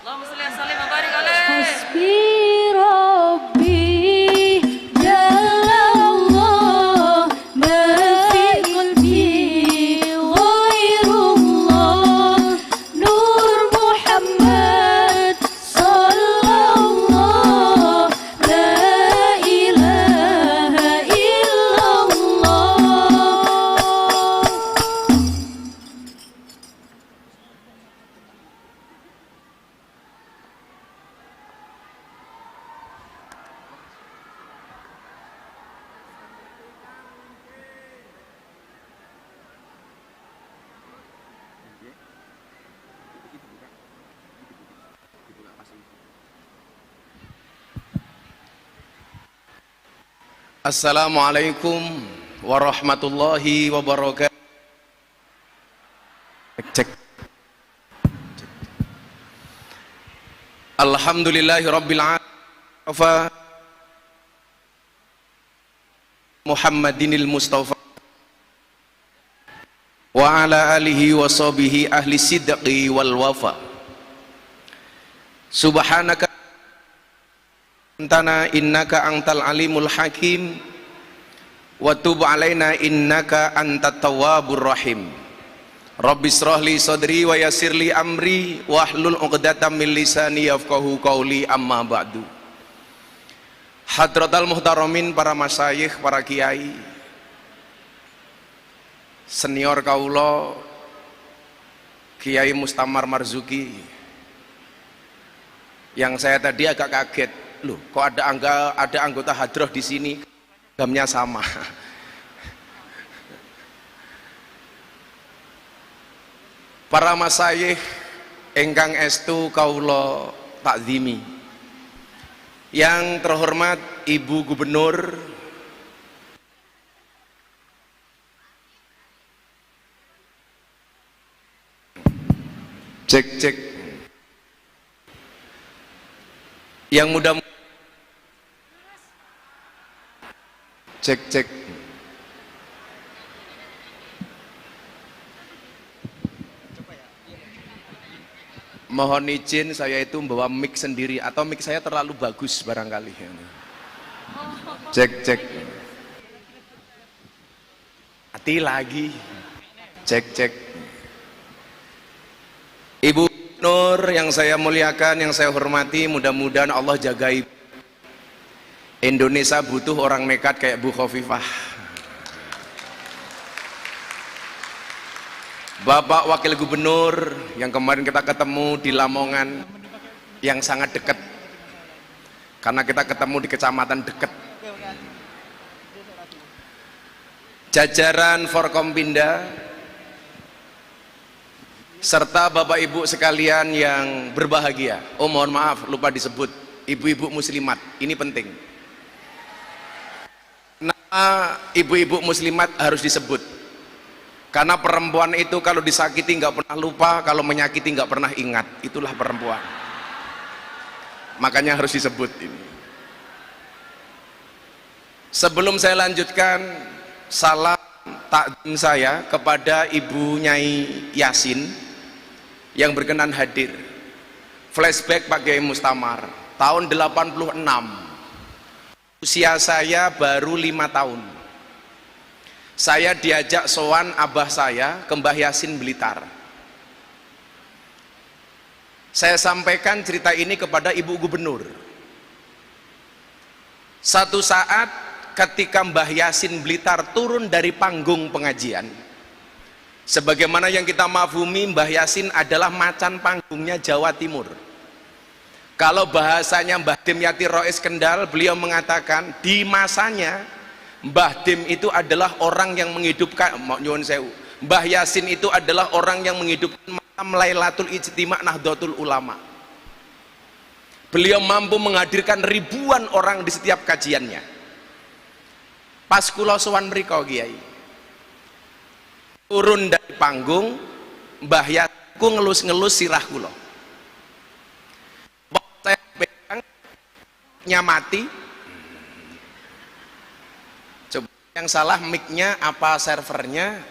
Allahumma sholli wa sallim wa barik alaih. Hasbi Rabbi Jalla Allah ma fi qalbi ghairullah Nur Muhammad sallallahu la ilaha illallah. Assalamualaikum warahmatullahi wabarakatuh. Cek. Alhamdulillahi rabbil alamin. Muhammadinil Mustafa wa ala alihi wa sahbihi ahli sidqi wal wafa. Subhanaka antana innaka antal alimul hakim wa tub alaina innaka antat tawwabur rahim. Rabbi shrahli sadri wa yassirli amri wahlul 'uqdatam min lisani yafqahu qawli, amma ba'du. Hadratal muhtaramin, para masyayikh, para kiai, senior kaula Kiai Mustamar Marzuki, yang saya tadi agak kaget, loh kok ada anggota hadroh di sini, gamnya sama. Para masyayikh ingkang estu kaula takzimi, yang terhormat Ibu Gubernur cek yang mudah cek mohon izin, saya itu membawa mic sendiri atau mic saya terlalu bagus barangkali. Cek hati lagi. Cek Ibu Nur yang saya muliakan, yang saya hormati, mudah-mudahan Allah jagai. Indonesia butuh orang nekat kayak Bu Khofifah. Bapak Wakil Gubernur yang kemarin kita ketemu di Lamongan, yang sangat dekat, karena kita ketemu di kecamatan dekat. Jajaran Forkompinda serta Bapak Ibu sekalian yang berbahagia. Oh mohon maaf, lupa disebut, ibu-ibu muslimat, ini penting. Nama ibu-ibu muslimat harus disebut, karena perempuan itu kalau disakiti nggak pernah lupa, kalau menyakiti nggak pernah ingat. Itulah perempuan, makanya harus disebut ini. Sebelum saya lanjutkan, salam takdim saya kepada Ibu Nyai Yasin yang berkenan hadir. Flashback Pak Kiai Mustamar, tahun 86, usia saya baru 5 tahun. Saya diajak sowan abah saya ke Mbah Yasin Blitar. Saya sampaikan cerita ini kepada Ibu Gubernur. Satu saat ketika Mbah Yasin Blitar turun dari panggung pengajian, sebagaimana yang kita mafhumi, Mbah Yasin adalah macan panggungnya Jawa Timur. Kalau bahasanya Mbah Dimyati Rois Kendal, beliau mengatakan di masanya Mbah Dim itu adalah orang yang menghidupkan, nyuwun sewu, Mbah Yasin itu adalah orang yang menghidupkan malam Lailatul Ijtima' Nahdlatul Ulama. Beliau mampu menghadirkan ribuan orang di setiap kajiannya. Pas kula sowan mriko Kiai, turun dari panggung, Mbah Yasin ku ngelus-ngelus sirah kula. Saya pegang nyamati. Yang salah mic-nya apa servernya?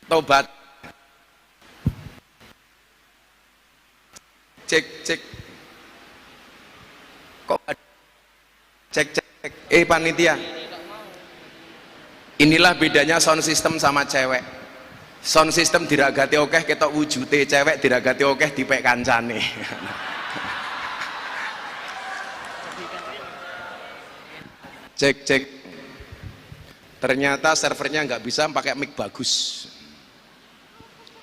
Tobat. Cek cek. Kok ada? Cek cek. Panitia. Inilah bedanya sound system sama cewek. Sound system diragati okeh ketok wujute, cewek diragati okeh dipek kancane. Cek cek. Ternyata servernya nggak bisa pakai mic bagus.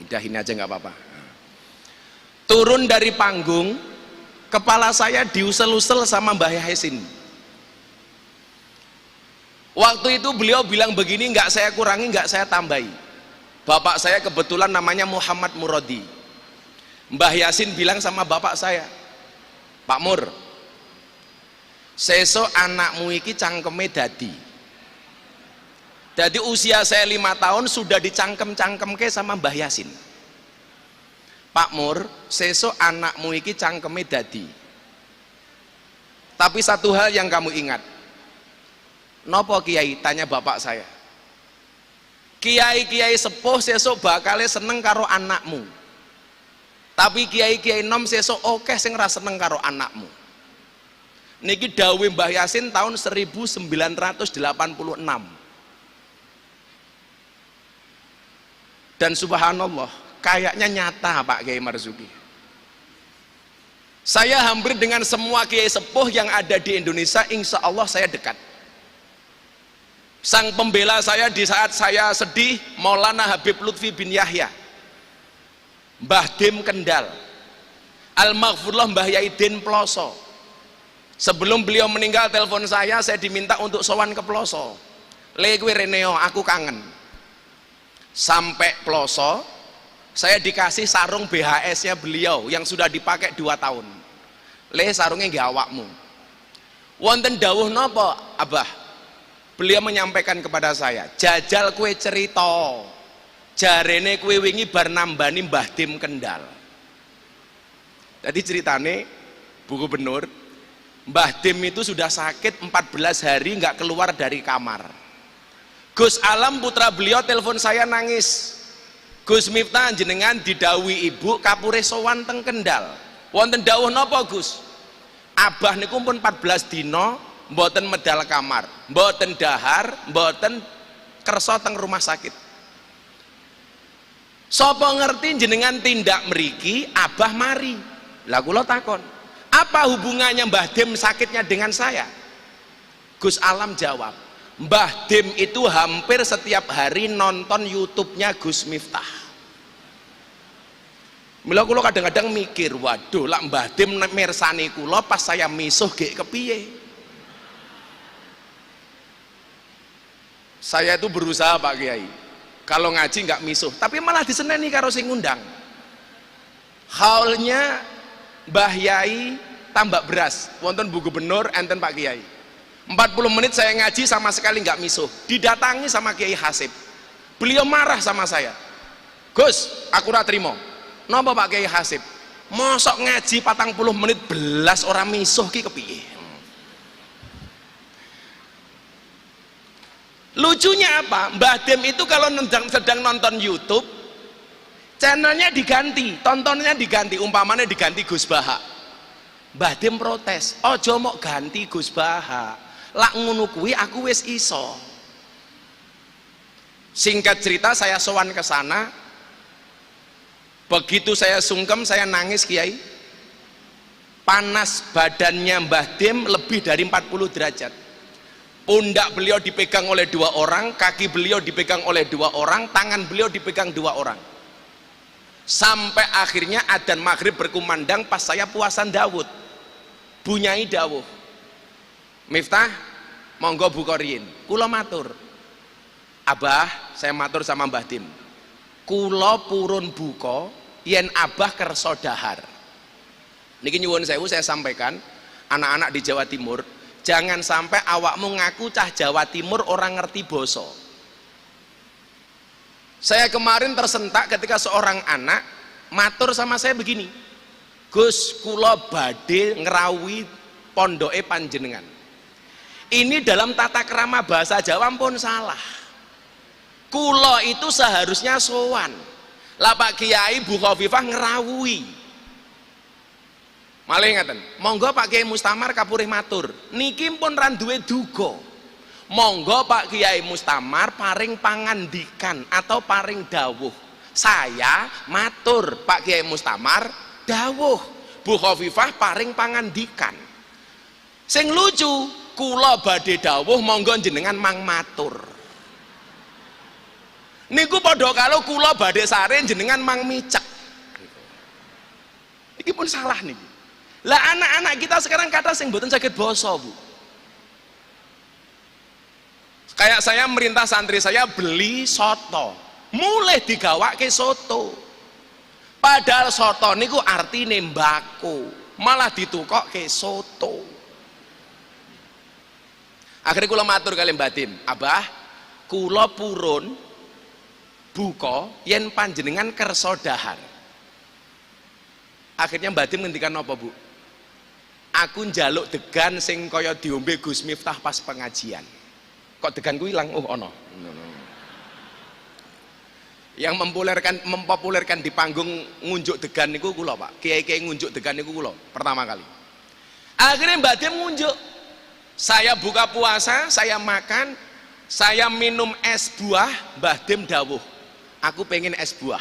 Indahin aja nggak apa-apa. Turun dari panggung, kepala saya diusel-usel sama Mbah Yasin. Waktu itu beliau bilang begini, nggak saya kurangi, nggak saya tambahi. Bapak saya kebetulan namanya Muhammad Muradi. Mbah Yasin bilang sama bapak saya, Pak Mur, sesuk anakmu iki cangkeme dadi. Jadi usia saya 5 tahun sudah dicangkem-cangkemke sama Mbah Yasin. Pak Mur, sesuk anakmu iki cangkeme dadi. Tapi satu hal yang kamu ingat. Nopo kiai? Tanya bapak saya. Kiai-kiai sepuh sesuk bakale seneng karo anakmu. Tapi kiai-kiai nom sesuk okeh sing ra seneng karo anakmu. Niki dawuh Mbah Yasin tahun 1986. Dan subhanallah, kayaknya nyata Pak Kiai Marzuki. Saya hampir dengan semua kiai sepuh yang ada di Indonesia, insya Allah saya dekat. Sang pembela saya di saat saya sedih, Maulana Habib Lutfi bin Yahya, Mbah Dim Kendal, Al-Maghfurullah Mbah Yaidin Ploso. Sebelum beliau meninggal telepon saya diminta untuk sowan ke Ploso. Le kowe Reneo, aku kangen. Sampai Ploso, saya dikasih sarung BHS-nya beliau yang sudah dipakai 2 tahun. Le sarungnya nggih awakmu. Wonten dawuh napa, Abah? Beliau menyampaikan kepada saya, jajal kue cerita. Jarene kue wingi bar nambani Mbah Dim Kendal. Tadi ceritane Bu Gubernur, Mbah Dim itu sudah sakit 14 hari nggak keluar dari kamar. Gus Alam putra beliau telepon saya nangis. Gus Miftah jenengan didawi ibu kapure sowan teng Kendal. Wonten dawuh napa Gus? Abah niku pun 14 dino mboten medal kamar, mboten dahar, mboten kersa teng rumah sakit. Sapa ngerti jenengan tindak mriki, Abah mari. Lah kula takon, apa hubungannya Mbah Dim sakitnya dengan saya? Gus Alam jawab, Mbah Dim itu hampir setiap hari nonton YouTube-nya Gus Miftah. Mila kula kadang-kadang mikir, waduh lak Mbah Dim mirsani kula pas saya misuh gek kepiye. Saya itu berusaha Pak Kiai, kalau ngaji nggak misuh, tapi malah diseneni karo sing ngundang. Haulnya Mbah Yai tambak beras, wonten Bu Gubernur, enten Pak Kiai. 40 menit saya ngaji sama sekali nggak misuh. Didatangi sama Kiai Hasib, beliau marah sama saya. Gus, aku ora trimo. Napa Pak Kiai Hasib? Mosok ngaji 40 menit belas orang misuh ki kepiye? Lucunya apa? Mbah Dim itu kalau sedang nonton YouTube, channelnya diganti, tontonnya diganti, umpamanya diganti Gus Baha. Mbah Dim protes, ojo mok ganti Gus Baha. Lak ngono kuwi aku wis iso. Singkat cerita saya sowan ke sana. Begitu saya sungkem, saya nangis Kiai. Panas badannya Mbah Dim lebih dari 40 derajat. Pundak beliau dipegang oleh 2 orang, kaki beliau dipegang oleh 2 orang, tangan beliau dipegang 2 orang. Sampai akhirnya adzan maghrib berkumandang pas saya puasan Dawud. Bunyai dawuh, Miftah, monggo buka riyin. Kula matur, Abah, saya matur sama Mbah Dim, kula purun buka yen Abah kersa dahar. Niki nyuwun sewu saya sampaikan, anak-anak di Jawa Timur, jangan sampai awakmu ngaku cah Jawa Timur orang ngerti boso. Saya kemarin tersentak ketika seorang anak matur sama saya begini, Gus, kula badhe ngerawi pondoke panjenengan. Ini dalam tata krama bahasa Jawa pun salah. Kula itu seharusnya sowan. Lah Pak Kiai Bu Khofifah ngerawui. Malih ngaten, monggo Pak Kiai Mustamar kapurih matur, niki pun ra duwe duga. Monggo Pak Kiai Mustamar paring pangandikan atau paring dawuh. Saya matur, Pak Kiai Mustamar dawuh, Bu Khofifah paring pangandikan. Sing lucu, kula badhe dawuh monggo jenengan mang matur. Niku padha karo kula badhe sare jenengan mang micek. Iki pun salah niki. Lah anak-anak kita sekarang kata sing mboten sakit basa, Bu. Kayak saya merintah santri saya beli soto, mulai digawake soto. Padahal soto niku artine mbako, malah ditukokke soto. Akhirnya kula matur kali Mbah Dim, Abah, kula purun buka yen panjenengan kersa dahar. Akhirnya Mbah Dim ngendikan apa, Bu? Aku njaluk degan sing kaya diombe Gus Miftah pas pengajian. Kok degan ku ilang? Oh ono. Yang mempopulerkan di panggung ngunjuk degan niku kula, Pak. Kiai-kiai ngunjuk degan niku kula pertama kali. Akhirnya Mbak Dim ngunjuk. Saya buka puasa, saya makan, saya minum es buah, Mbah Dim dawuh, aku pengen es buah.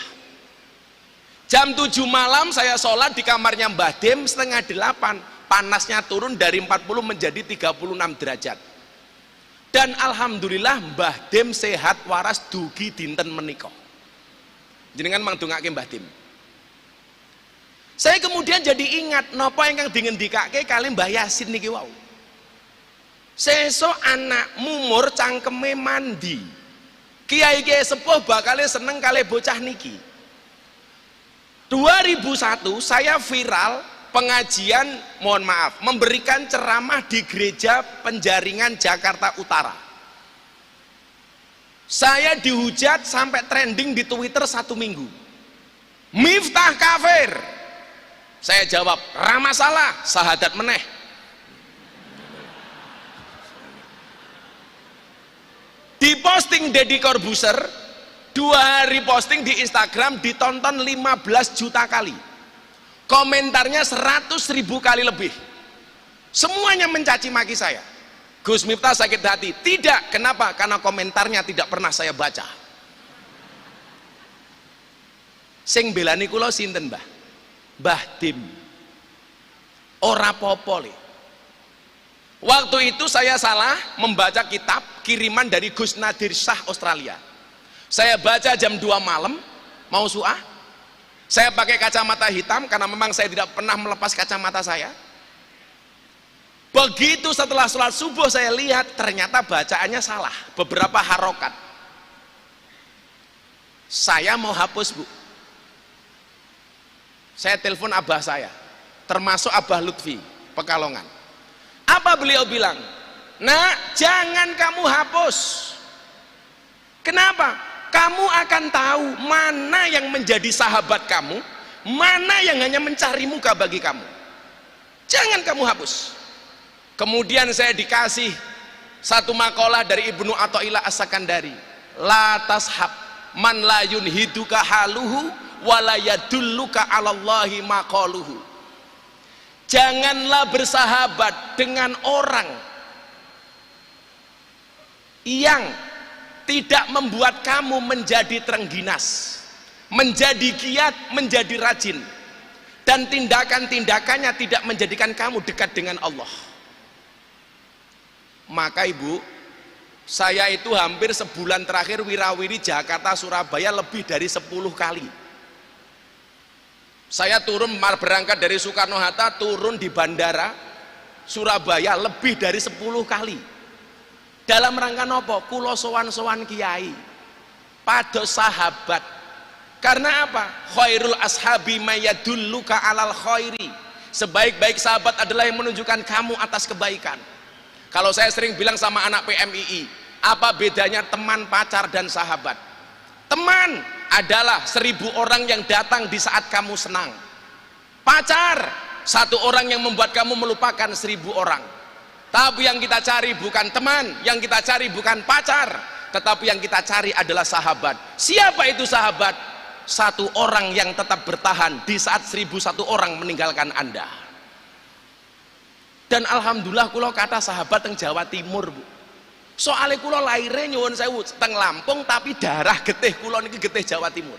Jam 7 malam saya sholat di kamarnya Mbah Dim, 7:30, panasnya turun dari 40 menjadi 36 derajat. Dan alhamdulillah Mbah Dim sehat waras dugi dinten menika. Jenengan mangdongake Mbah Dim. Saya kemudian jadi ingat napa ingkang dingendikake kali Mbah Yasin niki wau. Sesuk anak mumur cangkeme mandi. Kiai-kiai sepuh bakal seneng kali bocah niki. 2001 saya viral pengajian, mohon maaf, memberikan ceramah di gereja Penjaringan Jakarta Utara. Saya dihujat sampai trending di Twitter 1 minggu. Miftah kafir. Saya jawab, ra masalah, sahadat meneh. Di posting Deddy Corbuzier, 2 hari posting di Instagram ditonton 15 juta kali. Komentarnya 100.000 kali lebih. Semuanya mencaci maki saya. Gus Miftah sakit hati. Tidak, kenapa? Karena komentarnya tidak pernah saya baca. Sing belani kula sinten, Mbah? Mbah Dim. Ora popo le. Waktu itu saya salah membaca kitab kiriman dari Gus Nadir Shah Australia. Saya baca jam 2 malam, mau suah. Saya pakai kacamata hitam karena memang saya tidak pernah melepas kacamata saya. Begitu setelah sholat subuh saya lihat ternyata bacaannya salah, beberapa harokat. Saya mau hapus, Bu. Saya telepon abah saya, termasuk Abah Lutfi Pekalongan. Apa beliau bilang? Nak, jangan kamu hapus. Kenapa? Kamu akan tahu mana yang menjadi sahabat kamu, mana yang hanya mencari muka bagi kamu. Jangan kamu hapus. Kemudian saya dikasih satu makalah dari Ibnu Athaillah As-Sakandari. La tashab man la yunhiduka haluhu wa la yadulluka 'alallahi maqaluhu. Janganlah bersahabat dengan orang yang tidak membuat kamu menjadi terengginas, menjadi giat, menjadi rajin, dan tindakan-tindakannya tidak menjadikan kamu dekat dengan Allah. Maka Ibu, saya itu hampir sebulan terakhir wirawiri Jakarta Surabaya lebih dari 10 kali. Saya turun berangkat dari Soekarno-Hatta, turun di bandara Surabaya lebih dari 10 kali. Dalam rangka nopo? Kulo sowan-sowan kiai, pados sahabat. Karena apa? Khairul ashabi mayadulluka alal khairi. Sebaik-baik sahabat adalah yang menunjukkan kamu atas kebaikan. Kalau saya sering bilang sama anak PMII, apa bedanya teman, pacar, dan sahabat? Teman adalah 1000 orang yang datang di saat kamu senang. Pacar, 1 orang yang membuat kamu melupakan 1000 orang. Tapi yang kita cari bukan teman, yang kita cari bukan pacar, tetapi yang kita cari adalah sahabat. Siapa itu sahabat? 1 orang yang tetap bertahan di saat 1001 orang meninggalkan Anda. Dan alhamdulillah kula kata sahabat teng Jawa Timur, Bu. Soalnya kula lahirnya nyuwun sewu teng Lampung tapi darah getih kula niki getih Jawa Timur.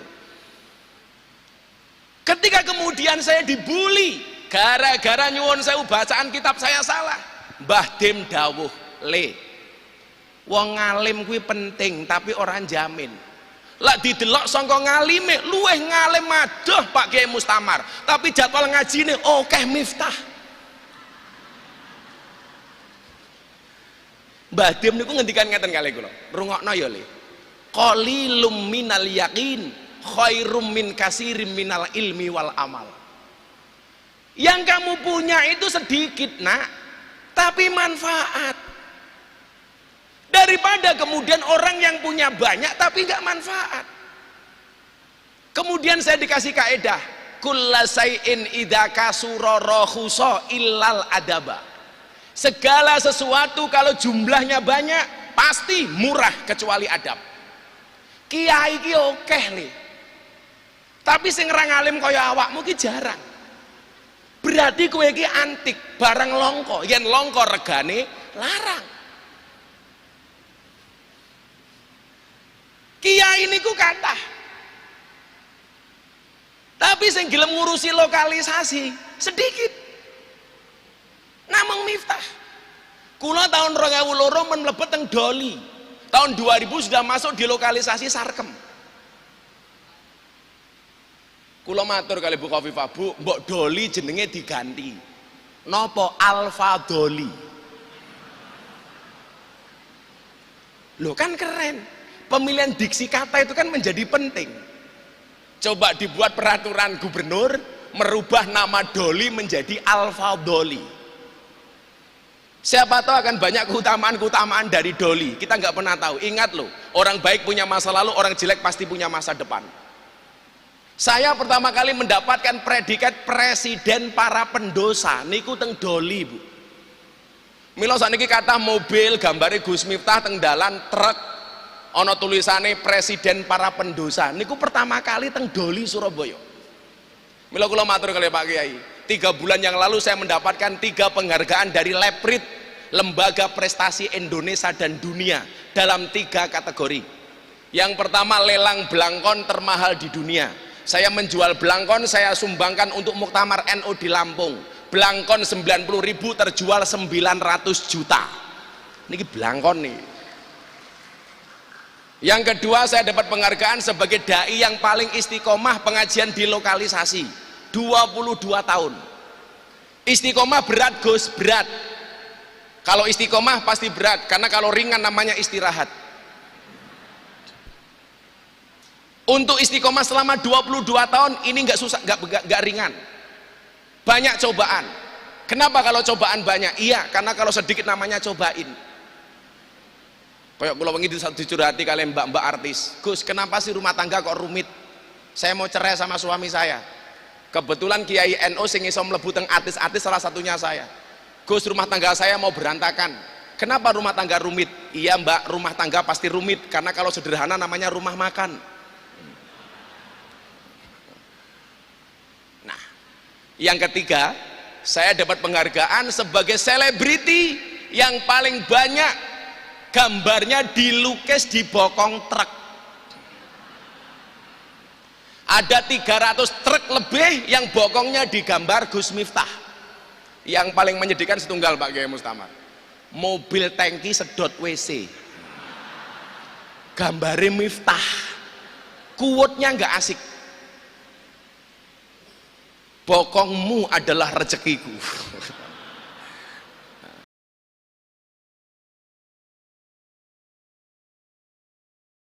Ketika kemudian saya dibully gara-gara nyuwun sewu bacaan kitab saya salah, Mbah Dim dawuh, "Le, wong ngalim kuwi penting tapi orang jamin." Lah didelok sangka ngalime luweh ngalim adoh Pak Kiai Mustamar, tapi jadwal ngajine akeh Miftah. Mbah Dim niku ngendikan ngeten kalih kula, rungokno ya Le. Qalilum minal yaqin khairum min kasirim minal ilmi wal amal. Yang kamu punya itu sedikit, Nak, tapi manfaat. Daripada kemudian orang yang punya banyak tapi nggak manfaat. Kemudian saya dikasih kaedah, kullasai'in idza kasura rakhusa illal adaba. Segala sesuatu kalau jumlahnya banyak pasti murah kecuali adab. Kiai ki akeh Le, tapi sing ra ngalim kaya awakmu ki jarang. Berarti kowe ki antik, barang longko, yen longko regane larang. Kiai niku kathah, tapi sing gelem ngurusi lokalisasi sedikit. Namung Miftah. Kula tahun 2002 men mlebet teng Doli. Tahun 2000 sudah masuk di lokalisasi Sarkem. Kula matur kali Bu Khofifah, Bu, mbok Doli jenenge diganti. Napa Alfa Doli? Loh kan keren. Pemilihan diksi kata itu kan menjadi penting. Coba dibuat peraturan gubernur merubah nama Doli menjadi Alfa Doli. Siapa tahu akan banyak keutamaan-keutamaan dari Doli. Kita nggak pernah tahu. Ingat loh, orang baik punya masa lalu, orang jelek pasti punya masa depan. Saya pertama kali mendapatkan predikat presiden para pendosa niku teng Doli, Bu. Mila saniki kata mobil gambare Gus Miftah teng dalan truk ana tulisane presiden para pendosa. Niku pertama kali teng Doli Surabaya. Mila kula matur kali Pak Kiai. 3 bulan yang lalu saya mendapatkan 3 penghargaan dari Leprit, Lembaga Prestasi Indonesia dan Dunia, dalam 3 kategori. Yang pertama lelang belangkon termahal di dunia. Saya menjual belangkon, saya sumbangkan untuk Muktamar NU di Lampung. Belangkon 90.000 terjual 900 juta. Ini belangkon nih. Yang kedua saya dapat penghargaan sebagai dai yang paling istiqomah pengajian di lokalisasi. 22 tahun. Istiqomah berat Gus, berat. Kalau istiqomah pasti berat, karena kalau ringan namanya istirahat. Untuk istiqomah selama 22 tahun ini nggak susah, nggak ringan. Banyak cobaan. Kenapa kalau cobaan banyak? Iya, karena kalau sedikit namanya cobain. Kayak kula wingi dicurhati kalian mbak-mbak artis. Gus, kenapa sih rumah tangga kok rumit? Saya mau cerai sama suami saya. Kebetulan Kiai NU sing iso mlebu teng artis-artis salah satunya saya. Gus, rumah tangga saya mau berantakan. Kenapa rumah tangga rumit? Iya Mbak, rumah tangga pasti rumit karena kalau sederhana namanya rumah makan. Nah, yang ketiga, saya dapat penghargaan sebagai selebriti yang paling banyak gambarnya dilukis di bokong truk. Ada 300 truk lebih yang bokongnya digambar Gus Miftah. Yang paling menyedihkan setunggal Pak Kiai Mustamar, mobil tangki sedot WC gambare Miftah, kuwutnya nggak asik. Bokongmu adalah rezekiku.